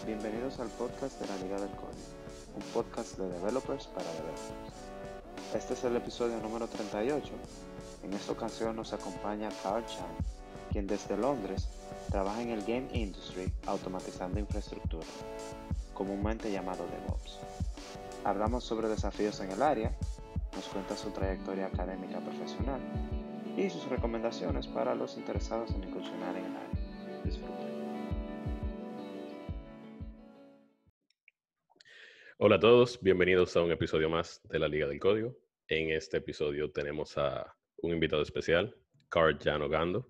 Bienvenidos al podcast de la Liga del Código, un podcast de developers para developers. Este es el episodio número 38. En esta ocasión nos acompaña Carl Chan, quien desde Londres trabaja en el game industry automatizando infraestructura, comúnmente llamado DevOps. Hablamos sobre desafíos en el área, nos cuenta su trayectoria académica profesional y sus recomendaciones para los interesados en incursionar en el área. Disfruten. Hola a todos, bienvenidos a un episodio más de la Liga del Código. En este episodio tenemos a un invitado especial, Carl Jan Ogando.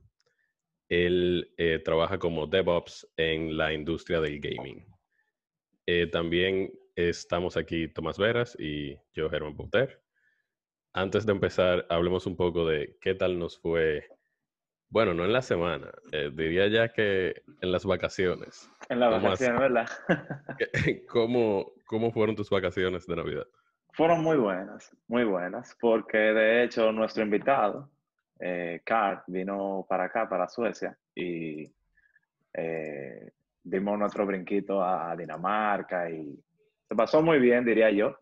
Él trabaja como DevOps en la industria del gaming. También estamos aquí Tomás Veras y yo, Germán Pouter. Antes de empezar, hablemos un poco de qué tal nos fue, bueno, no en la semana, diría ya que en las vacaciones. En la ¿Cómo vacación, ¿verdad? ¿Cómo fueron tus vacaciones de Navidad? Fueron muy buenas, porque de hecho nuestro invitado, Carl, vino para acá, para Suecia, y dimos nuestro brinquito a Dinamarca y se pasó muy bien, diría yo.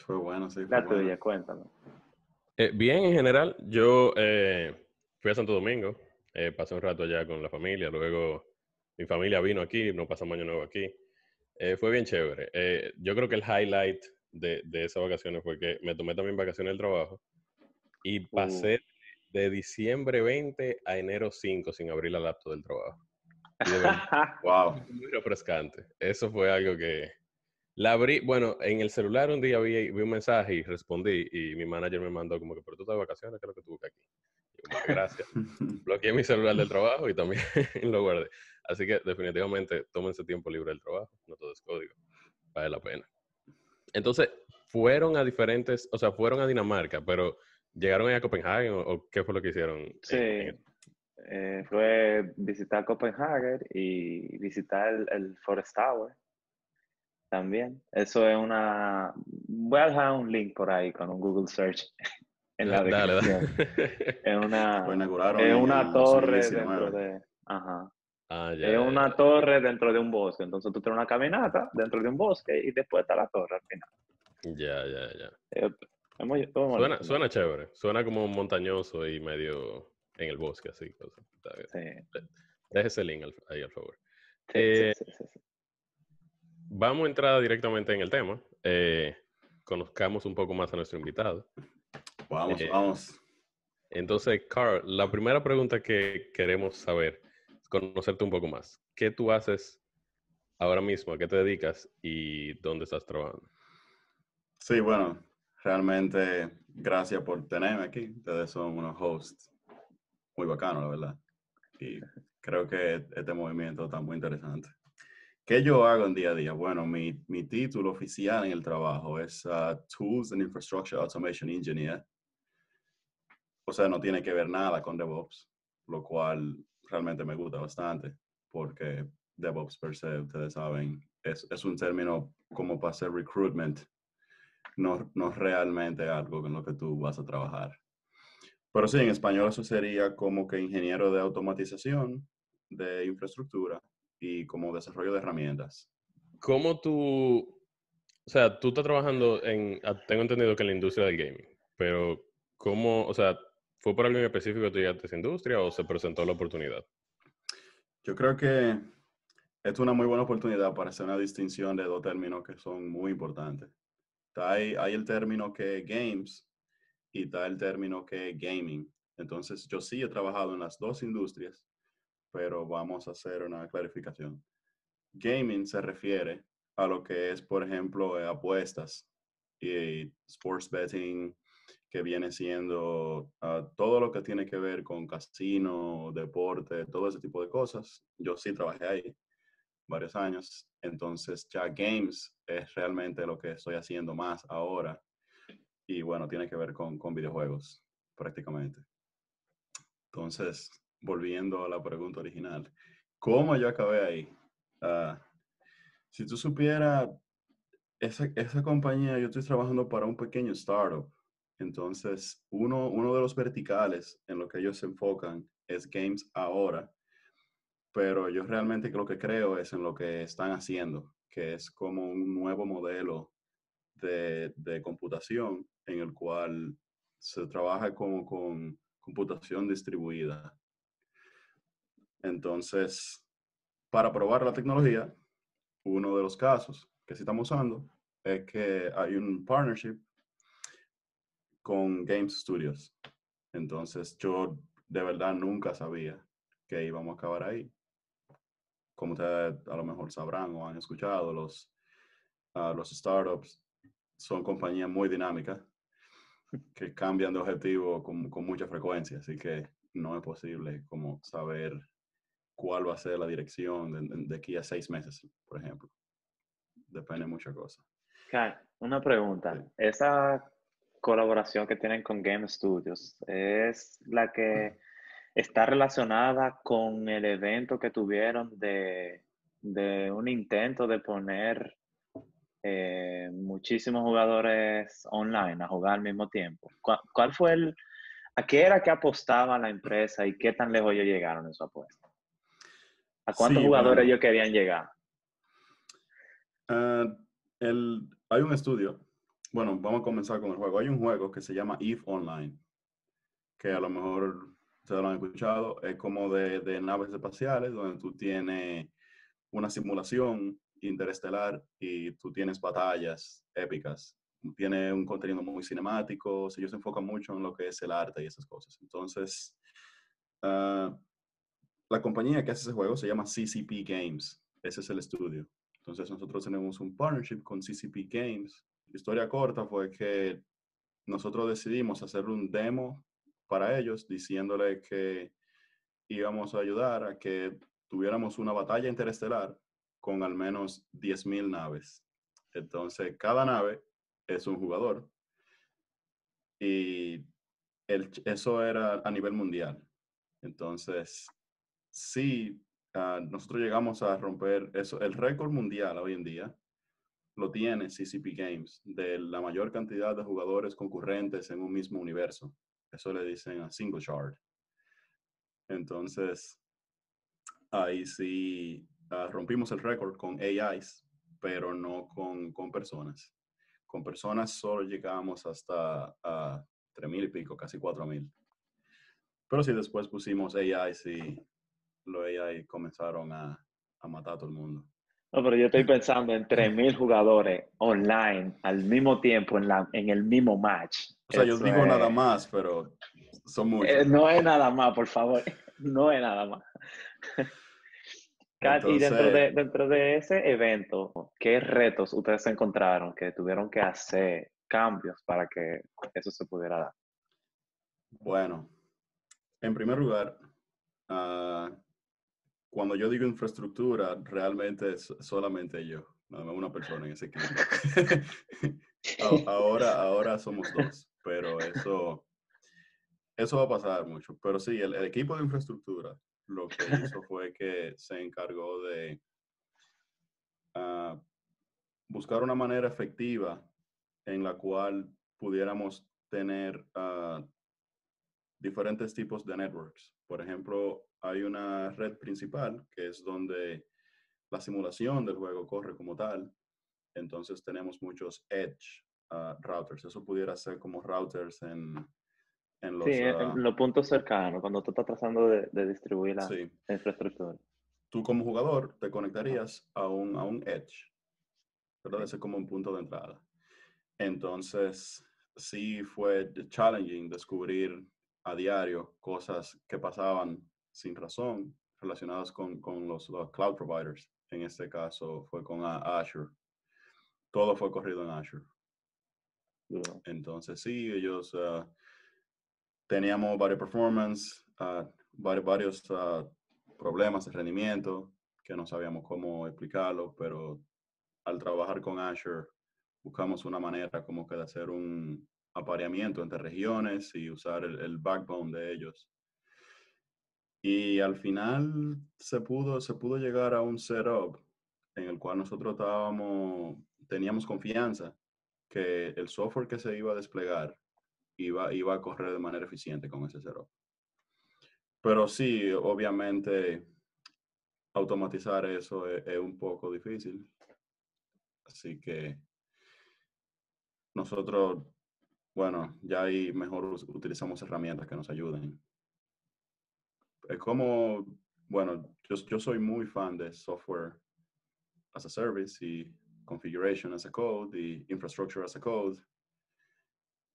Fue bueno, sí, fue La bueno. tuya, cuéntame. Bien, en general, yo fui a Santo Domingo, pasé un rato allá con la familia, luego mi familia vino aquí, nos pasamos año nuevo aquí. Fue bien chévere. Yo creo que el highlight de esas vacaciones fue que me tomé también vacaciones del trabajo y pasé de diciembre 20 a enero 5 sin abrir la laptop del trabajo. Y de verdad, Wow. muy refrescante. Eso fue algo que... La abrí, bueno, en el celular un día vi un mensaje y respondí y mi manager me mandó como que, pero tú estás de vacaciones, ¿qué es lo que tú buscas aquí? Y como que gracias. Bloqueé mi celular del trabajo y también lo guardé. Así que definitivamente tómense tiempo libre del trabajo, no todo es código, vale la pena. Entonces, fueron a diferentes, o sea, fueron a Dinamarca, pero ¿llegaron a Copenhague o qué fue lo que hicieron Sí, fue visitar Copenhague y visitar el Forest Tower también. Eso es una... Voy a dejar un link por ahí con un Google Search en la Dale, descripción. dale. Lo inauguraron Es en una el torre dentro 2019. de... Ajá. Ah, ya, Es ya, una ya. torre dentro de un bosque. Entonces tú tienes una caminata dentro de un bosque y después está la torre al final. Ya, ya, ya. Es muy bonito, ¿no? Suena chévere. Suena como montañoso y medio en el bosque, así. Está bien. Sí, Deje ese link ahí, al favor. sí, sí, sí, sí, sí. Vamos a entrar directamente en el tema. Conozcamos un poco más a nuestro invitado. Vamos, Eh, vamos. entonces, Carl, la primera pregunta que queremos saber es conocerte un poco más. ¿Qué tú haces ahora mismo? ¿A qué te dedicas y dónde estás trabajando? Sí, bueno, realmente gracias por tenerme aquí. Ustedes son unos hosts muy bacanos, la verdad. Y creo que este movimiento está muy interesante. ¿Qué yo hago en día a día? Bueno, mi título oficial en el trabajo es Tools and Infrastructure Automation Engineer. O sea, no tiene que ver nada con DevOps, lo cual realmente me gusta bastante, porque DevOps per se, ustedes saben, es un término como para hacer recruitment, no realmente algo con lo que tú vas a trabajar. Pero sí, en español eso sería como que ingeniero de automatización, de infraestructura y como desarrollo de herramientas. ¿Cómo tú, o sea, tú estás trabajando tengo entendido que en la industria del gaming, pero ¿cómo, o sea, fue por algo en específico que tú llegaste a esa industria o se presentó la oportunidad? Yo creo que es una muy buena oportunidad para hacer una distinción de dos términos que son muy importantes. Hay el término que es games y está el término que es gaming. Entonces, yo sí he trabajado en las dos industrias, pero vamos a hacer una clarificación. Gaming se refiere a lo que es, por ejemplo, apuestas y sports betting, que viene siendo todo lo que tiene que ver con casino, deporte, todo ese tipo de cosas. Yo sí trabajé ahí varios años. Entonces ya games es realmente lo que estoy haciendo más ahora. Y bueno, tiene que ver con videojuegos prácticamente. Entonces, volviendo a la pregunta original, ¿cómo yo acabé ahí? Ah, si tú supieras, esa compañía, yo estoy trabajando para un pequeño startup. Entonces, uno de los verticales en lo que ellos se enfocan es games ahora, pero yo realmente lo que creo es en lo que están haciendo, que es como un nuevo modelo de computación en el cual se trabaja como con computación distribuida. Entonces, para probar la tecnología, uno de los casos que sí estamos usando es que hay un partnership con Games Studios. Entonces, yo de verdad nunca sabía que íbamos a acabar ahí. Como ustedes a lo mejor sabrán o han escuchado, los startups son compañías muy dinámicas que cambian de objetivo con mucha frecuencia, así que no es posible como saber cuál va a ser la dirección de aquí a 6 meses, por ejemplo. Depende de muchas cosas. Kai, una Sí. pregunta. ¿Esa colaboración que tienen con Game Studios es la que está relacionada con el evento que tuvieron de un intento de poner muchísimos jugadores online a jugar al mismo tiempo? ¿Cuál fue a qué era que apostaba la empresa y qué tan lejos ellos llegaron en su apuesta? ¿A cuántos Sí, jugadores bueno, ellos querían llegar? ah, hay un estudio. Bueno, vamos a comenzar con el juego. Hay un juego que se llama EVE Online, que a lo mejor ustedes lo han escuchado. Es como de naves espaciales, donde tú tienes una simulación interestelar y tú tienes batallas épicas. Tiene un contenido muy cinemático, ellos se enfocan mucho en lo que es el arte y esas cosas. Entonces, ah, la compañía que hace ese juego se llama CCP Games. Ese es el estudio. Entonces, nosotros tenemos un partnership con CCP Games. La historia corta fue que nosotros decidimos hacer un demo para ellos, diciéndole que íbamos a ayudar a que tuviéramos una batalla interestelar con al menos 10.000 naves. Entonces, cada nave es un jugador y eso era a nivel mundial. Entonces, sí, nosotros llegamos a romper eso. El récord mundial hoy en día lo tiene CCP Games, de la mayor cantidad de jugadores concurrentes en un mismo universo. Eso le dicen a single shard. Entonces, ahí sí rompimos el récord con AIs, pero no con personas. Con personas solo llegamos hasta 3.000 y pico, casi 4.000. Pero sí, después pusimos AIs y los AI comenzaron a matar a todo el mundo. No, pero yo estoy pensando en 3.000 jugadores online al mismo tiempo en el mismo match. O sea, yo Eso digo nada es, más, pero son muchos. no es nada más, por favor. No es nada más. Kat, y Entonces, dentro de ese evento, ¿qué retos ustedes encontraron que tuvieron que hacer cambios para que eso se pudiera dar? bueno, en primer lugar, uh, cuando yo digo infraestructura, realmente es solamente yo, nada más una persona en ese equipo. ahora somos dos, pero eso va a pasar mucho. Pero sí, el equipo de infraestructura lo que hizo fue que se encargó de uh, buscar una manera efectiva en la cual pudiéramos tener diferentes tipos de networks. Por ejemplo, hay una red principal que es donde la simulación del juego corre como tal. Entonces tenemos muchos edge routers. Eso pudiera ser como routers en Sí, los... en los puntos cercanos, cuando tú estás tratando de distribuir sí. la infraestructura. Tú como jugador te Ajá, conectarías a un edge, ¿verdad? sí. Ese es como un punto de entrada. Entonces, sí fue challenging descubrir a diario cosas que pasaban sin razón relacionadas con los cloud providers. En este caso fue con Azure. Todo fue corrido en Azure. Duro. Entonces, sí, ellos teníamos varios performance, varios problemas de rendimiento que no sabíamos cómo explicarlo, pero al trabajar con Azure buscamos una manera como que de hacer un apareamiento entre regiones y usar el backbone de ellos. Y al final se pudo llegar a un setup en el cual nosotros teníamos confianza que el software que se iba a desplegar iba a correr de manera eficiente con ese setup. Pero sí, obviamente automatizar eso es un poco difícil. Así que nosotros, bueno, ya ahí mejor utilizamos herramientas que nos ayuden. Es como, bueno, yo soy muy fan de software as a service y configuration as a code y infrastructure as a code.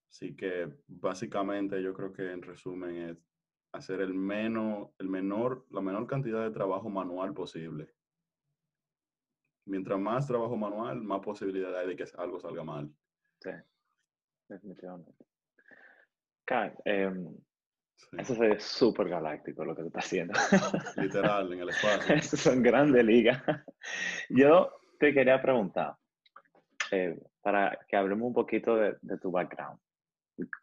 Así que básicamente yo creo que en resumen es hacer la menor cantidad de trabajo manual posible. Mientras más trabajo manual, más posibilidad hay de que algo salga mal. Sí, definitivamente. Kai, Sí. eso es súper galáctico lo que tú estás haciendo. Literal, en el espacio. Eso son grandes ligas. Yo te quería preguntar, para que hablemos un poquito de tu background.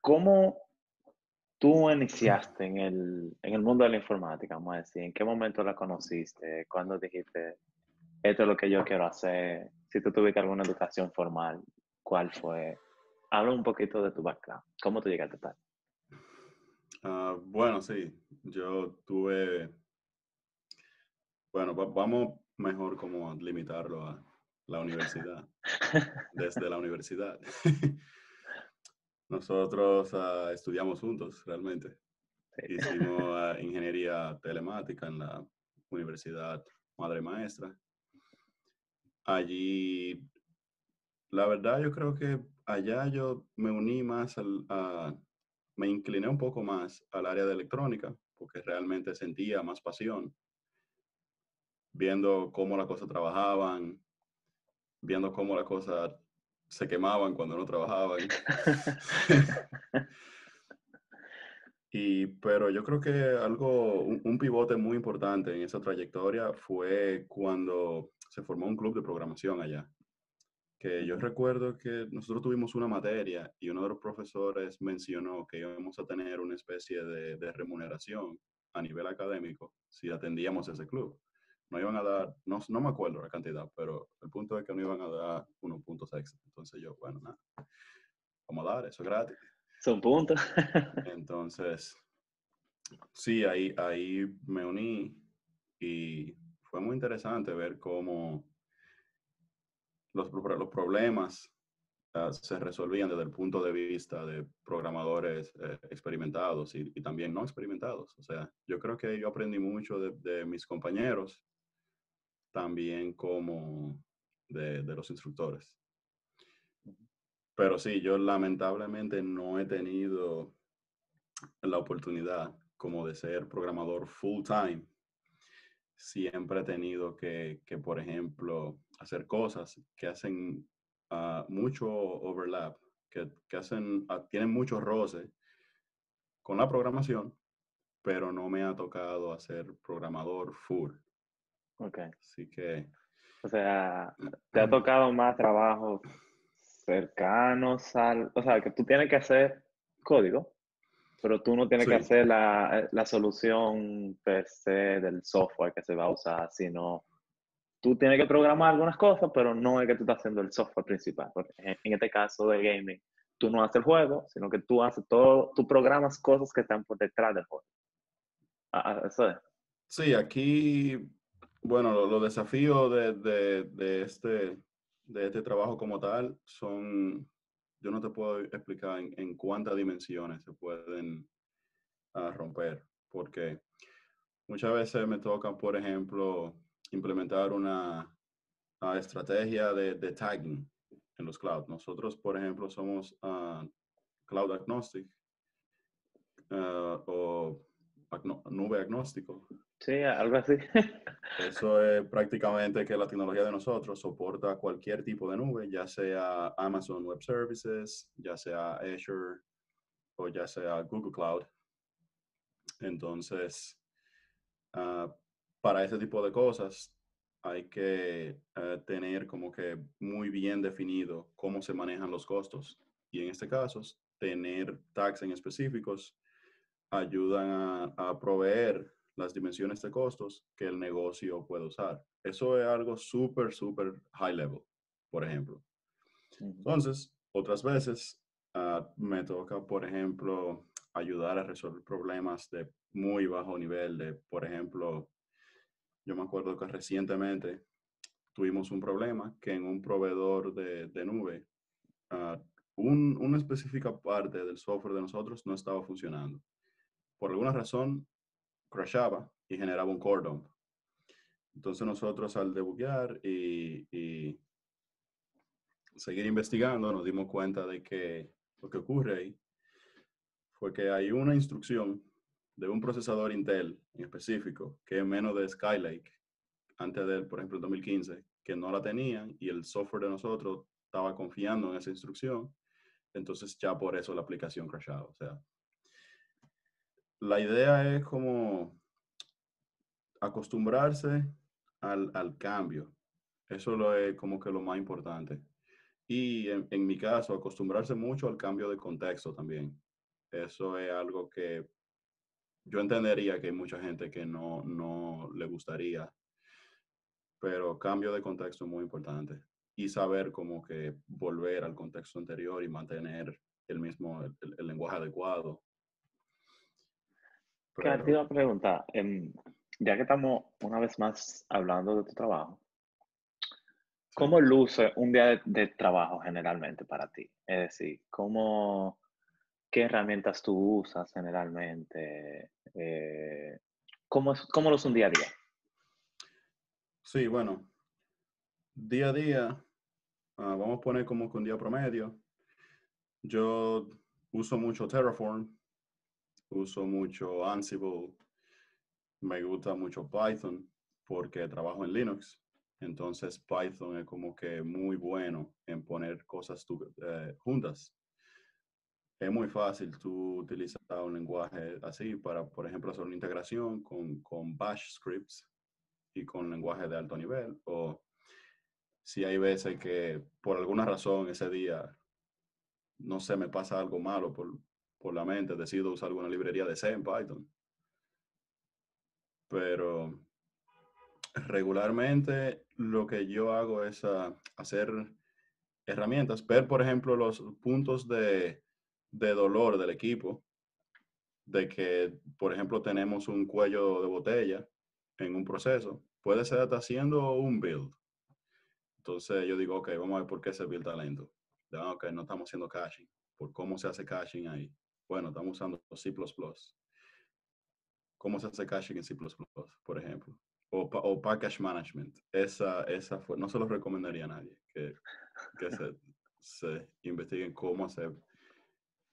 ¿Cómo tú iniciaste en el mundo de la informática? Vamos a decir, ¿en qué momento la conociste? ¿Cuándo dijiste, esto es lo que yo quiero hacer? Si tú tuviste alguna educación formal, ¿cuál fue? Habla un poquito de tu background. ¿Cómo tú llegaste a tal? Bueno, sí, yo tuve, bueno, vamos mejor como a limitarlo a la universidad, desde la universidad. Nosotros estudiamos juntos, realmente. Sí. Hicimos ingeniería telemática en la Universidad Madre Maestra. Allí, la verdad, yo creo que allá yo me uní más me incliné un poco más al área de electrónica, porque realmente sentía más pasión viendo cómo las cosas trabajaban, viendo cómo las cosas se quemaban cuando no trabajaban. Pero yo creo que un pivote muy importante en esa trayectoria fue cuando se formó un club de programación allá. Que yo recuerdo que nosotros tuvimos una materia y uno de los profesores mencionó que íbamos a tener una especie de remuneración a nivel académico si atendíamos ese club. No iban a dar, no me acuerdo la cantidad, pero el punto es que no iban a dar unos puntos extra. Entonces yo, bueno, nada, vamos a dar, eso es gratis. Son puntos. Entonces, sí, ahí me uní y fue muy interesante ver cómo los problemas se resolvían desde el punto de vista de programadores experimentados y también no experimentados. O sea, yo creo que yo aprendí mucho de mis compañeros, también como de los instructores. Pero sí, yo lamentablemente no he tenido la oportunidad como de ser programador full time. Siempre he tenido por ejemplo, hacer cosas que hacen mucho overlap, que tienen mucho roce con la programación, pero no me ha tocado hacer programador full. Ok. Así que... O sea, ¿te ha tocado más trabajos cercanos o sea, que tú tienes que hacer código, pero tú no tienes que Sí, hacer la solución per se del software que se va a usar, sino tú tienes que programar algunas cosas, pero no es que tú estás haciendo el software principal. Porque en este caso de gaming, tú no haces el juego, sino que tú haces todo, tú programas cosas que están por detrás del juego. Eso es. sí, aquí, bueno, los desafíos de este trabajo como tal son, yo no te puedo explicar en cuántas dimensiones se pueden romper, porque muchas veces me toca, por ejemplo, implementar una estrategia de tagging en los clouds. Nosotros, por ejemplo, somos cloud agnostic o nube agnóstico. Sí, algo así. Eso es prácticamente que la tecnología de nosotros soporta cualquier tipo de nube, ya sea Amazon Web Services, ya sea Azure o ya sea Google Cloud. Entonces, para ese tipo de cosas hay que tener como que muy bien definido cómo se manejan los costos. Y en este caso, tener tags en específicos ayudan a proveer las dimensiones de costos que el negocio puede usar. Eso es algo súper, súper high level, por ejemplo. Entonces, otras veces me toca, por ejemplo, ayudar a resolver problemas de muy bajo nivel, por ejemplo, yo me acuerdo que recientemente tuvimos un problema que en un proveedor de nube, uh, una específica parte del software de nosotros no estaba funcionando. Por alguna razón, crashaba y generaba un core dump. Entonces nosotros al debuguear y seguir investigando, nos dimos cuenta de que lo que ocurre ahí fue que hay una instrucción de un procesador Intel en específico, que es menos de Skylake, antes de, por ejemplo, el 2015, que no la tenían y el software de nosotros estaba confiando en esa instrucción, entonces ya por eso la aplicación crashaba. O sea, la idea es como acostumbrarse al cambio. Eso es como que lo más importante. Y en mi caso, acostumbrarse mucho al cambio de contexto también. Eso es algo que yo entendería que hay mucha gente que no le gustaría, pero cambio de contexto es muy importante. Y saber como que volver al contexto anterior y mantener el lenguaje adecuado. Que te Pero iba a preguntar, ya que estamos una vez más hablando de tu trabajo, sí, ¿cómo luce un día de trabajo generalmente para ti? Es decir, ¿qué herramientas tú usas generalmente? ¿Cómo luce un día a día? sí, bueno, día a día, vamos a poner como que un día promedio. Yo uso mucho Terraform, uso mucho Ansible, me gusta mucho Python porque trabajo en Linux. Entonces Python es como que muy bueno en poner cosas juntas. Es muy fácil tú utilizar un lenguaje así para, por ejemplo, hacer una integración con Bash scripts y con lenguaje de alto nivel. O si hay veces que por alguna razón ese día, no sé, me pasa algo malo por la mente, decido usar alguna librería de C en Python. Pero regularmente lo que yo hago es hacer herramientas, ver por ejemplo los puntos de dolor del equipo, de que por ejemplo tenemos un cuello de botella en un proceso, puede ser hasta haciendo un build. Entonces yo digo, ok, vamos a ver por qué ese build está lento. Ok, no estamos haciendo caching. ¿Por cómo se hace caching ahí? Bueno, estamos usando C++. ¿Cómo se hace caching en C++, por ejemplo? O package management. No se lo recomendaría a nadie que se investiguen cómo hacer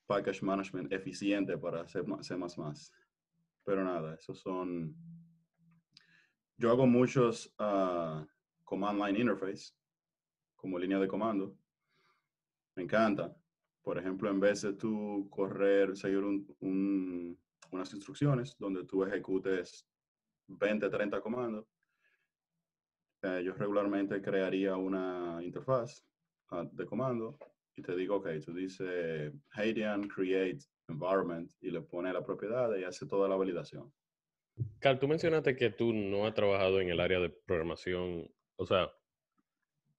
package management eficiente para hacer C++. Pero nada, esos son... Yo hago muchos command line interface como línea de comando. Me encanta. Por ejemplo, en vez de tú seguir unas instrucciones donde tú ejecutes 20, 30 comandos, yo regularmente crearía una interfaz de comando y te digo, ok, tú dices Hadean create environment y le pone la propiedad y hace toda la validación. Carl, tú mencionaste que tú no has trabajado en el área de programación. O sea,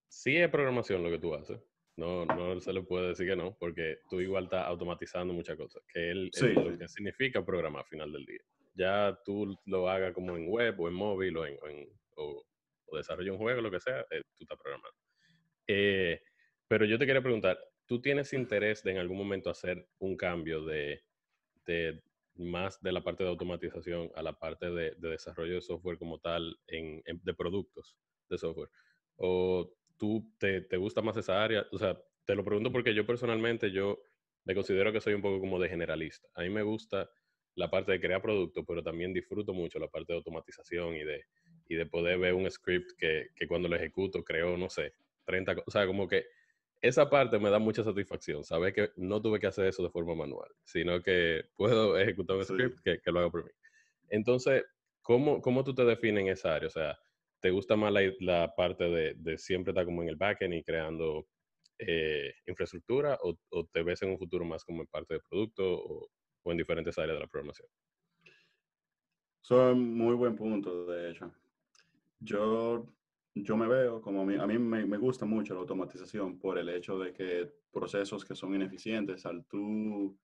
sí es programación lo que tú haces. No se le puede decir que no, porque tú igual estás automatizando muchas cosas, que Sí, lo sí. que significa programar al final del día. Ya tú lo hagas como en web o en móvil o desarrollo un juego, lo que sea, tú estás programando. Pero yo te quería preguntar, ¿tú tienes interés de en algún momento hacer un cambio de más de la parte de automatización a la parte de desarrollo de software como tal, de productos de software? ¿O tú te gusta más esa área? O sea, te lo pregunto porque yo personalmente, yo me considero que soy un poco como de generalista. A mí me gusta la parte de crear productos, pero también disfruto mucho la parte de automatización y de poder ver un script que cuando lo ejecuto creo, no sé, 30, o sea, como que esa parte me da mucha satisfacción, saber que no tuve que hacer eso de forma manual, sino que puedo ejecutar un Sí. script que lo haga por mí. Entonces, ¿cómo tú te defines en esa área? O sea, ¿te gusta más la parte de siempre estar como en el backend y creando infraestructura o te ves en un futuro más como en parte de producto o en diferentes áreas de la programación? Son muy buen punto, de hecho. Yo, yo me veo como a mí me gusta mucho la automatización por el hecho de que procesos que son ineficientes, al tú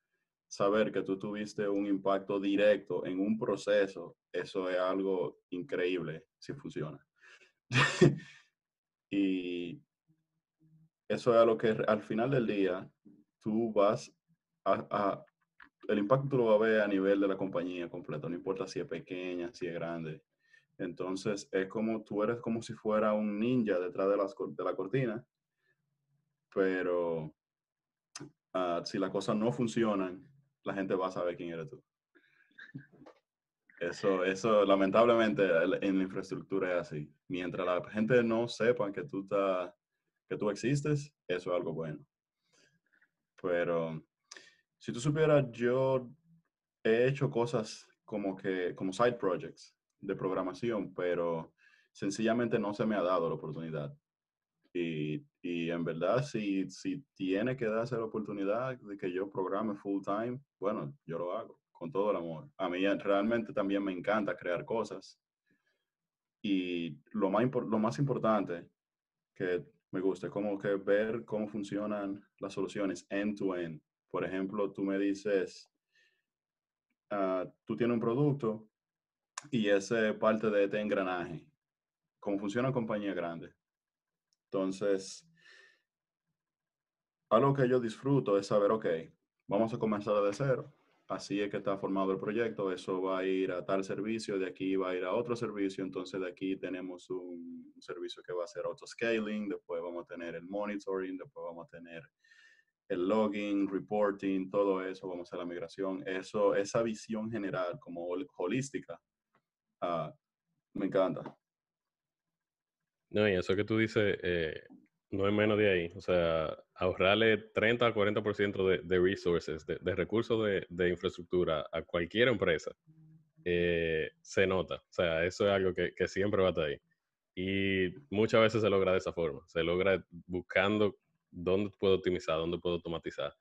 saber que tú tuviste un impacto directo en un proceso, eso es algo increíble si funciona. Y eso es a lo que al final del día tú vas a el impacto tú lo vas a ver a nivel de la compañía completa, no importa si es pequeña, si es grande. Entonces, es como tú eres como si fuera un ninja detrás de la cortina, pero si las cosas no funcionan, la gente va a saber quién eres tú. Eso lamentablemente en la infraestructura es así. Mientras la gente no sepa que tú existes, eso es algo bueno. Pero si tú supieras, yo he hecho cosas como side projects de programación, pero sencillamente no se me ha dado la oportunidad. Y en verdad, si tiene que darse la oportunidad de que yo programe full time, bueno, yo lo hago con todo el amor. A mí realmente también me encanta crear cosas. Y lo más importante que me gusta es como que ver cómo funcionan las soluciones end to end. Por ejemplo, tú me dices, tú tienes un producto y ese es parte de este engranaje, cómo funciona una compañía grande. Entonces, algo que yo disfruto es saber, ok, vamos a comenzar de cero. Así es que está formado el proyecto, eso va a ir a tal servicio, de aquí va a ir a otro servicio, entonces de aquí tenemos un servicio que va a ser autoscaling, después vamos a tener el monitoring, después vamos a tener el logging, reporting, todo eso, vamos a hacer la migración. Eso, esa visión general como holística, uh, me encanta. No, y eso que tú dices, no es menos de ahí. O sea, ahorrarle 30 a 40% de resources, de recursos de infraestructura a cualquier empresa, se nota. O sea, eso es algo que siempre va a estar ahí. Y muchas veces se logra de esa forma. Se logra buscando dónde puedo optimizar, dónde puedo automatizar.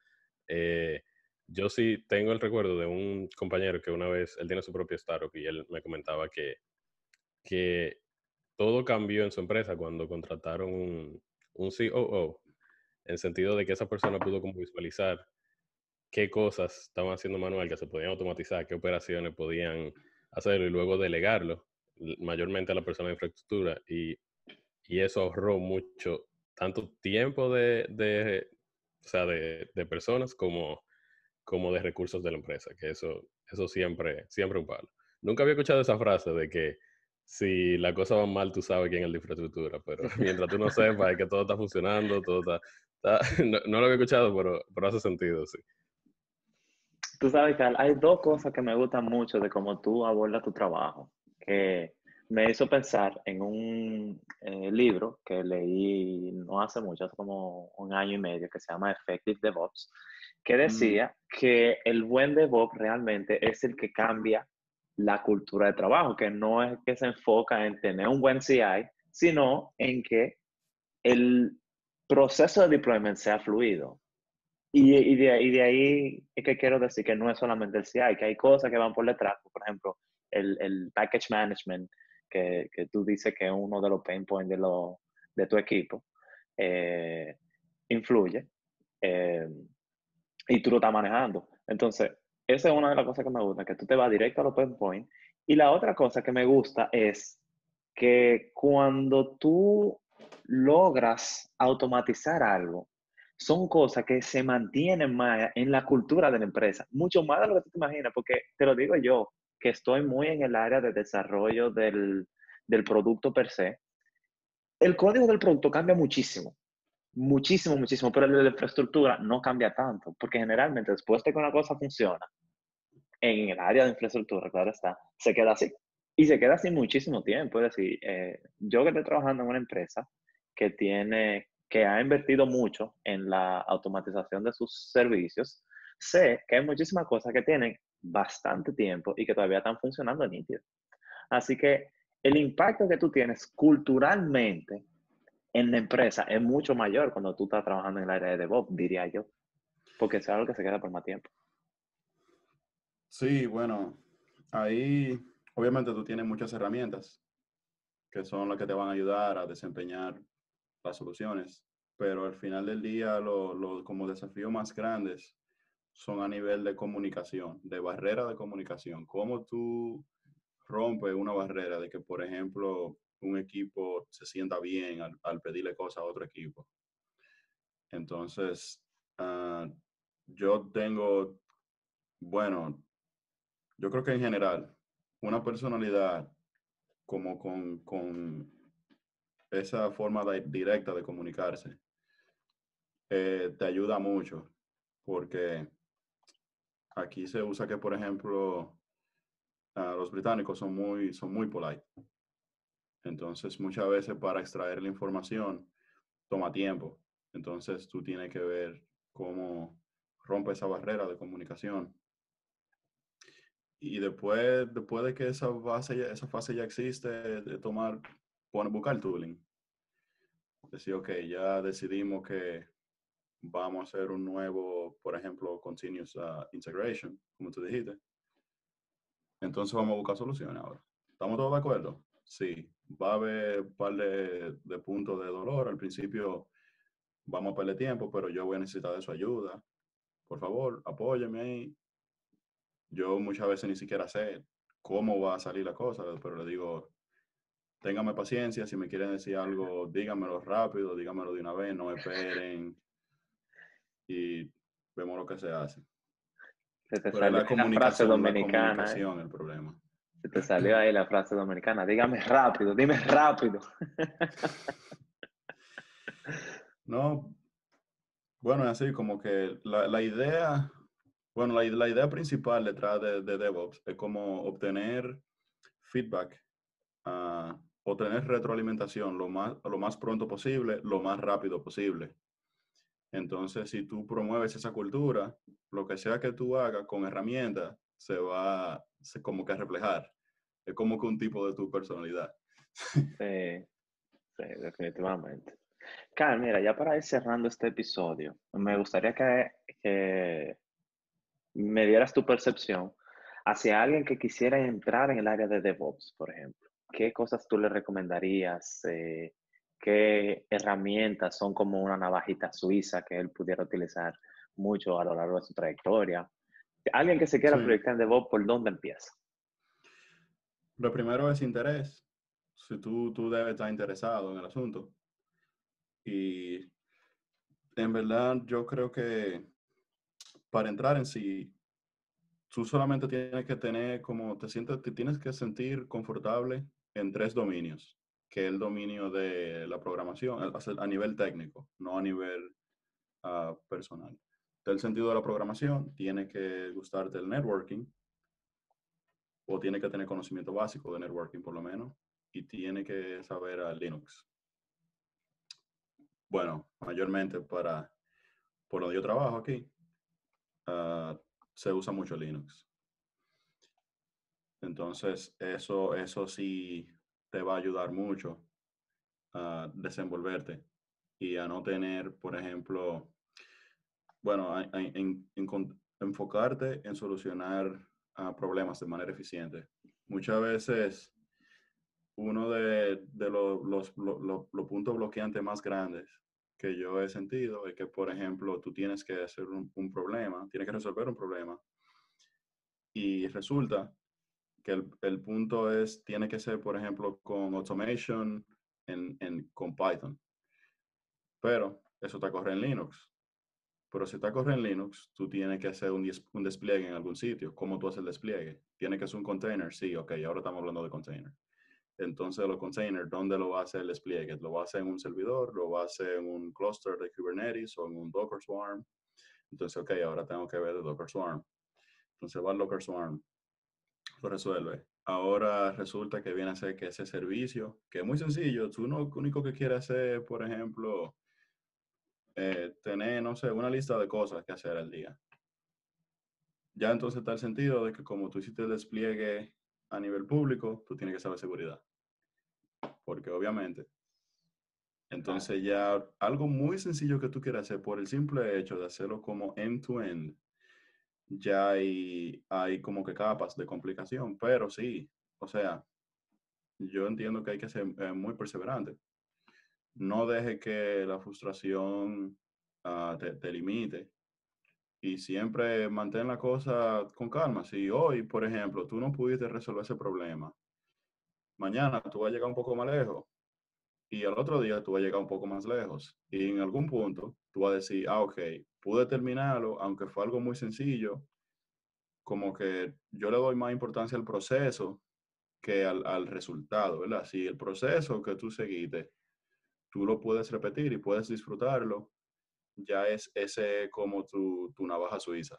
Eh, yo sí tengo el recuerdo de un compañero que una vez, él tiene su propio startup y él me comentaba que todo cambió en su empresa cuando contrataron un COO, en el sentido de que esa persona pudo como visualizar qué cosas estaban haciendo manual que se podían automatizar, qué operaciones podían hacerlo y luego delegarlo mayormente a la persona de infraestructura y eso ahorró mucho, tanto tiempo o sea, de personas como de recursos de la empresa, que eso siempre un palo. Nunca había escuchado esa frase de que si la cosa va mal, tú sabes quién es el de infraestructura, pero mientras tú no sepas que todo está funcionando, no lo había escuchado, pero hace sentido, sí. Tú sabes que hay dos cosas que me gustan mucho de cómo tú abordas tu trabajo, que me hizo pensar en un libro que leí no hace mucho, hace como un año y medio, que se llama Effective DevOps, que Mm, decía que el buen DevOps realmente es el que cambia la cultura de trabajo, que no es que se enfoca en tener un buen CI, sino en que el proceso de deployment sea fluido. Y de ahí es que quiero decir que no es solamente el CI, que hay cosas que van por detrás. Por ejemplo, el package management, que tú dices que es uno de los pain points de tu equipo, eh, influye eh, y tú lo estás manejando. Entonces, esa es una de las cosas que me gusta, que tú te vas directo a los pain points. Y la otra cosa que me gusta es que cuando tú logras automatizar algo, son cosas que se mantienen más en la cultura de la empresa, mucho más de lo que tú te imaginas, porque te lo digo yo, que estoy muy en el área de desarrollo del producto per se. El código del producto cambia muchísimo, muchísimo, muchísimo, pero el de la infraestructura no cambia tanto, porque generalmente después de que una cosa funciona, en el área de infraestructura, claro está, se queda así. Y se queda así muchísimo tiempo. Es decir, yo que estoy trabajando en una empresa que ha invertido mucho en la automatización de sus servicios, sé que hay muchísimas cosas que tienen bastante tiempo y que todavía están funcionando nítido. Así que el impacto que tú tienes culturalmente en la empresa es mucho mayor cuando tú estás trabajando en el área de DevOps, diría yo, porque es algo que se queda por más tiempo. sí, bueno, ahí obviamente tú tienes muchas herramientas que son las que te van a ayudar a desempeñar las soluciones, pero al final del día como desafío más grandes son a nivel de comunicación, de barrera de comunicación. ¿Cómo tú rompes una barrera de que, por ejemplo, un equipo se sienta bien al pedirle cosas a otro equipo? Entonces, ah, yo tengo, bueno, yo creo que en general, una personalidad como con esa forma directa de comunicarse, te ayuda mucho, porque aquí se usa que, por ejemplo, los británicos son muy polite. Entonces, muchas veces para extraer la información toma tiempo. Entonces, tú tienes que ver cómo rompe esa barrera de comunicación. Y después de que esa fase ya existe, de buscar tooling. Decir, ok, ya decidimos que vamos a hacer un nuevo, por ejemplo, continuous integration, como tú dijiste. Entonces vamos a buscar soluciones ahora. ¿Estamos todos de acuerdo? Sí. Va a haber un par de puntos de dolor. Al principio vamos a perder tiempo, pero yo voy a necesitar de su ayuda. Por favor, apóyeme ahí. Yo muchas veces ni siquiera sé cómo va a salir la cosa, pero le digo, téngame paciencia. Si me quieren decir algo, díganmelo rápido, díganmelo de una vez, no esperen. Y vemos lo que se hace. Se te Pero es salió la ahí la frase la dominicana, ¿eh? comunicación el problema. Se te salió ahí la frase dominicana. Dígame rápido, dime rápido. No, bueno, es así como que la idea, bueno, la idea principal detrás de DevOps es como obtener feedback, obtener retroalimentación lo más pronto posible, lo más rápido posible. Entonces, si tú promueves esa cultura, lo que sea que tú hagas con herramientas, como que a reflejar. Es como que un tipo de tu personalidad. Sí, sí, definitivamente. Carl, mira, ya para ir cerrando este episodio, me gustaría que me dieras tu percepción hacia alguien que quisiera entrar en el área de DevOps, por ejemplo. ¿Qué cosas tú le recomendarías? ¿Qué herramientas son como una navajita suiza que él pudiera utilizar mucho a lo largo de su trayectoria? Alguien que se quiera Sí. proyectar en DevOps, ¿por dónde empieza? Lo primero es interés. Si tú debes estar interesado en el asunto. Y en verdad yo creo que para entrar en sí, tú solamente tienes que tener te tienes que sentir confortable en tres dominios, que es el dominio de la programación a nivel técnico, no a nivel personal. Del sentido de la programación, tiene que gustarte el networking, o tiene que tener conocimiento básico de networking por lo menos, y tiene que saber a Linux. Bueno, mayormente por donde yo trabajo aquí, se usa mucho Linux. Entonces, eso sí te va a ayudar mucho a desenvolverte y a no tener, por ejemplo, bueno, enfocarte en solucionar problemas de manera eficiente. Muchas veces, uno de los puntos bloqueantes más grandes que yo he sentido es que, por ejemplo, tú tienes que hacer un problema, tienes que resolver un problema y resulta que el punto tiene que ser, por ejemplo, con automation con Python. Pero eso te corre en Linux. Pero si te corre en Linux, tú tienes que hacer un despliegue en algún sitio. ¿Cómo tú haces el despliegue? ¿Tiene que ser un container? Sí, ok, ahora estamos hablando de container. Entonces, los containers, ¿dónde lo va a hacer el despliegue? ¿Lo va a hacer en un servidor? ¿Lo va a hacer en un cluster de Kubernetes o en un Docker Swarm? Entonces, ok, ahora tengo que ver de Docker Swarm. Entonces va al Docker Swarm, lo resuelve. Ahora resulta que viene a ser que ese servicio, que es muy sencillo, tú lo único que quieres hacer, por ejemplo, tener, no sé, una lista de cosas que hacer al día. Ya entonces está el sentido de que como tú hiciste el despliegue a nivel público, tú tienes que saber seguridad. Porque obviamente, entonces ya algo muy sencillo que tú quieras hacer por el simple hecho de hacerlo como end-to-end, ya hay como que capas de complicación, pero sí, o sea, yo entiendo que hay que ser muy perseverante. No deje que la frustración te limite y siempre mantén la cosa con calma. Si hoy, por ejemplo, tú no pudiste resolver ese problema, mañana tú vas a llegar un poco más lejos y al otro día tú vas a llegar un poco más lejos. Y en algún punto tú vas a decir, ah, ok, pude terminarlo, aunque fue algo muy sencillo, como que yo le doy más importancia al proceso que al resultado, ¿verdad? Si el proceso que tú seguiste, tú lo puedes repetir y puedes disfrutarlo, ya es ese como tu navaja suiza.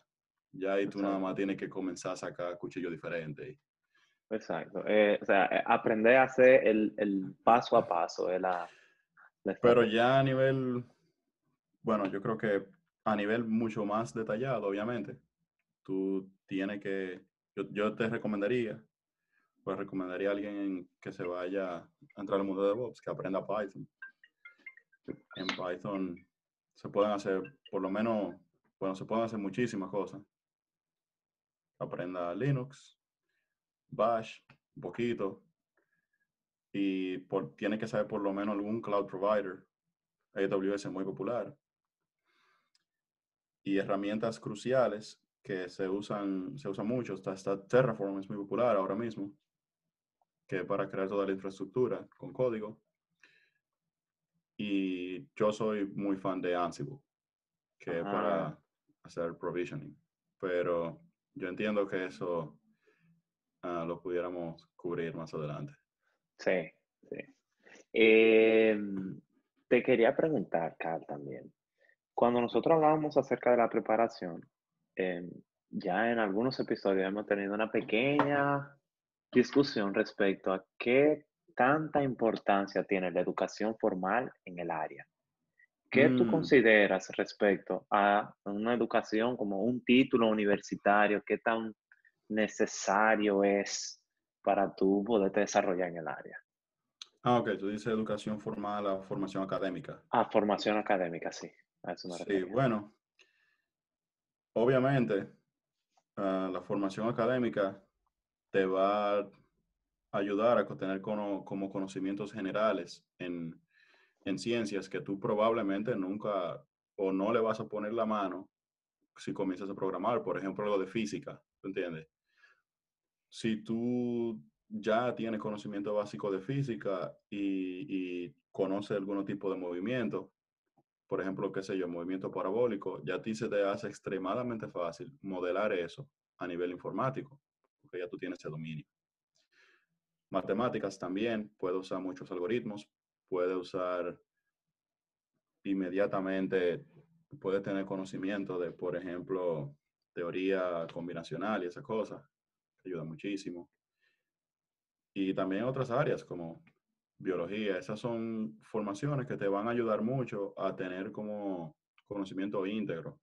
Ya ahí tú nada más Exacto. tienes que comenzar a sacar cuchillos diferentes. Exacto. O sea, aprender a hacer el paso a paso es la Pero estrategia. ya a nivel, bueno, yo creo que a nivel mucho más detallado, obviamente, tú tienes que, yo te recomendaría, pues recomendaría a alguien que se vaya a entrar al mundo de DevOps, que aprenda Python. En Python se pueden hacer, por lo menos, bueno, se pueden hacer muchísimas cosas. Aprenda Linux, Bash, un poquito, y tiene que saber por lo menos algún cloud provider. AWS es muy popular. Y herramientas cruciales que se usan mucho. Está Terraform, es muy popular ahora mismo, que para crear toda la infraestructura con código. Y yo soy muy fan de Ansible, que es Ah, para hacer provisioning. Pero yo entiendo que eso lo pudiéramos cubrir más adelante. sí, sí. Eh, Te quería preguntar, Carl, también. Cuando nosotros hablábamos acerca de la preparación, eh, ya en algunos episodios hemos tenido una pequeña discusión respecto a qué tanta importancia tiene la educación formal en el área. ¿Qué tú Mm, consideras respecto a una educación como un título universitario? ¿Qué tan necesario es para tú poderte desarrollar en el área? ok, tú dices educación formal a formación académica. Ah, formación académica, sí, a eso me Sí, refería. bueno, obviamente la formación académica te va a ayudar a tener como conocimientos generales en ciencias que tú probablemente nunca o no le vas a poner la mano si comienzas a programar, por ejemplo, lo de física, ¿tú entiendes? Si tú ya tienes conocimiento básico de física y conoces algún tipo de movimiento, por ejemplo, qué sé yo, movimiento parabólico, ya a ti se te hace extremadamente fácil modelar eso a nivel informático, porque ya tú tienes ese dominio. Matemáticas también, puede usar muchos algoritmos, puede usar inmediatamente, puede tener conocimiento de, por ejemplo, teoría combinacional y esas cosas, que ayuda muchísimo. Y también otras áreas como biología, esas son formaciones que te van a ayudar mucho a tener como conocimiento íntegro.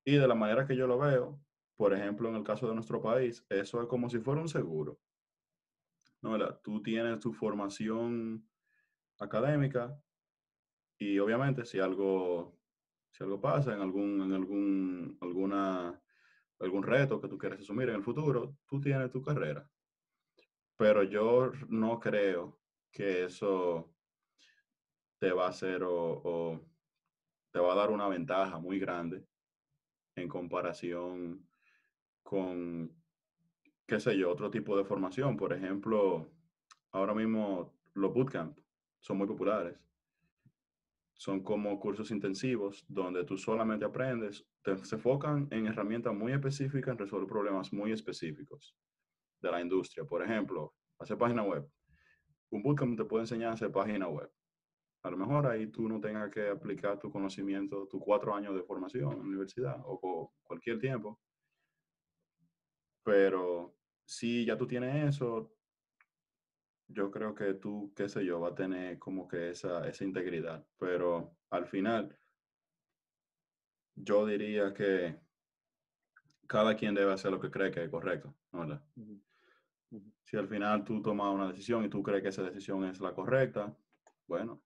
Y de la manera que yo lo veo, por ejemplo, en el caso de nuestro país, eso es como si fuera un seguro, ¿no? Tú tienes tu formación académica y obviamente si algo pasa en algún reto que tú quieres asumir en el futuro, tú tienes tu carrera. Pero yo no creo que eso te va a hacer o te va a dar una ventaja muy grande en comparación con, qué sé yo, otro tipo de formación. Por ejemplo, ahora mismo los bootcamp son muy populares. Son como cursos intensivos donde tú solamente aprendes, se enfocan en herramientas muy específicas, en resolver problemas muy específicos de la industria. Por ejemplo, hacer página web. Un bootcamp te puede enseñar a hacer página web. A lo mejor ahí tú no tengas que aplicar tu conocimiento, tus 4 años de formación en la universidad o cualquier tiempo, pero si ya tú tienes eso, yo creo que tú, qué sé yo, va a tener como que esa integridad. Pero al final, yo diría que cada quien debe hacer lo que cree que es correcto, ¿no? ¿Verdad? Ujú, ujú. Si al final tú tomas una decisión y tú crees que esa decisión es la correcta, bueno,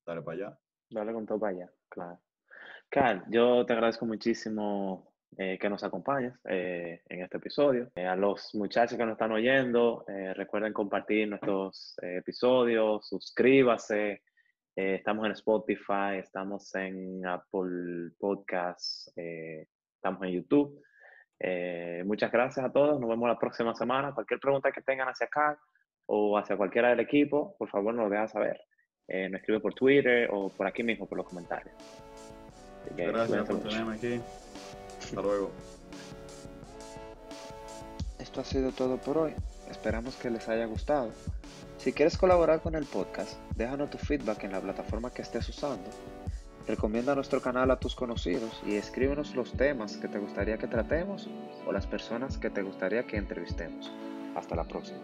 dale para allá. Dale con todo para allá, claro. Carl, yo te agradezco muchísimo que nos acompañes en este episodio. A los muchachos que nos están oyendo, recuerden compartir nuestros episodios, suscríbase. Estamos en Spotify, estamos en Apple Podcasts, estamos en YouTube. Muchas gracias a todos, nos vemos la próxima semana. Cualquier pregunta que tengan hacia acá o hacia cualquiera del equipo, por favor nos lo dejan saber. Nos escribe por Twitter o por aquí mismo, por los comentarios. Gracias por tenerme aquí. Hasta luego. Esto ha sido todo por hoy. Esperamos que les haya gustado. Si quieres colaborar con el podcast, déjanos tu feedback en la plataforma que estés usando. Recomienda nuestro canal a tus conocidos y escríbenos los temas que te gustaría que tratemos o las personas que te gustaría que entrevistemos. Hasta la próxima.